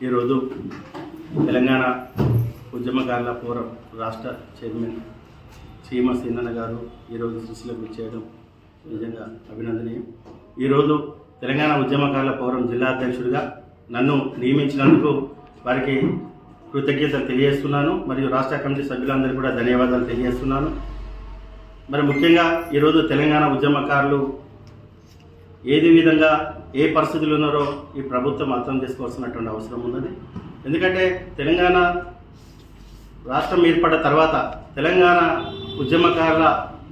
ఈరోజు తెలంగాణ ఉద్యమకారుల ఫోరం రాష్ట్ర చైర్మన్ చీమ సీనన్న గారు ఈరోజు సృష్టిలోకి చేయడం నిజంగా అభినందనీయం. ఈరోజు తెలంగాణ ఉద్యమకారుల ఫోరం జిల్లా అధ్యక్షుడిగా నన్ను నియమించినందుకు వారికి కృతజ్ఞతలు తెలియజేస్తున్నాను. మరియు రాష్ట్ర కమిటీ సభ్యులందరికీ కూడా ధన్యవాదాలు తెలియజేస్తున్నాను. మరి ముఖ్యంగా ఈరోజు తెలంగాణ ఉద్యమకారులు ఏది విధంగా ఏ పరిస్థితులు ఉన్నారో ఈ ప్రభుత్వం అర్థం చేసుకోవాల్సినటువంటి అవసరం ఉన్నది. ఎందుకంటే తెలంగాణ రాష్ట్రం ఏర్పడ్డ తర్వాత తెలంగాణ ఉద్యమకారుల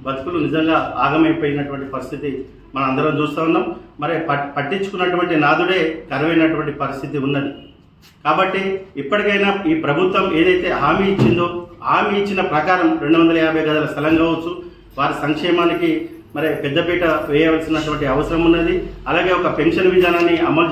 బతుకులు నిజంగా ఆగమైపోయినటువంటి పరిస్థితి మనం అందరం చూస్తూ ఉన్నాం. మరి పట్టించుకున్నటువంటి నాదుడే కరువైనటువంటి పరిస్థితి ఉన్నది. కాబట్టి ఇప్పటికైనా ఈ ప్రభుత్వం ఏదైతే హామీ ఇచ్చిందో హామీ ఇచ్చిన ప్రకారం 250 గదుల స్థలం కావచ్చు, వారి సంక్షేమానికి మరి పెద్దపీట వేయవలసినటువంటి అవసరం ఉన్నది. అలాగే ఒక పెన్షన్ విధానాన్ని అమలు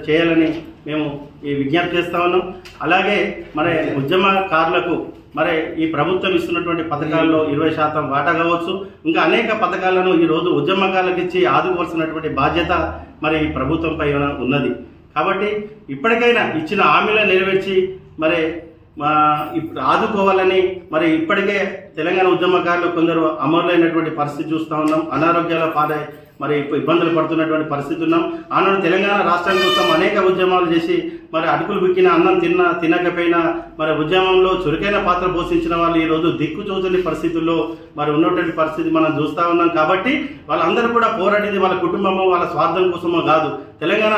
చేయాలని మేము ఈ విజ్ఞప్తి చేస్తా ఉన్నాం. అలాగే మరి ఉద్యమకారులకు మరి ఈ ప్రభుత్వం ఇస్తున్నటువంటి పథకాల్లో 20% వాటా కావచ్చు, ఇంకా అనేక పథకాలను ఈరోజు ఉద్యమకారులకు ఇచ్చి ఆదుకోవాల్సినటువంటి బాధ్యత మరి ఈ ప్రభుత్వంపై ఉన్నది. కాబట్టి ఇప్పటికైనా ఇచ్చిన హామీలను నెరవేర్చి మరి ఆదుకోవాలని మరి ఇప్పటికే తెలంగాణ ఉద్యమకారులు కొందరు అమరులైనటువంటి పరిస్థితి చూస్తూ ఉన్నాం. అనారోగ్యాల పాలై మరి ఇబ్బందులు పడుతున్నటువంటి పరిస్థితి ఉన్నాం. ఆనాడు తెలంగాణ రాష్ట్రం కోసం అనేక ఉద్యమాలు చేసి మరి అటుకులు బిక్కిన అన్నం తినకపోయినా మరి ఉద్యమంలో చురుకైన పాత్ర పోషించిన వాళ్ళు ఈరోజు దిక్కు చూచని పరిస్థితుల్లో మరి ఉన్నటువంటి పరిస్థితి మనం చూస్తూ ఉన్నాం. కాబట్టి వాళ్ళందరూ కూడా పోరాడేది వాళ్ళ కుటుంబమో వాళ్ళ స్వార్థం కోసమో కాదు. తెలంగాణ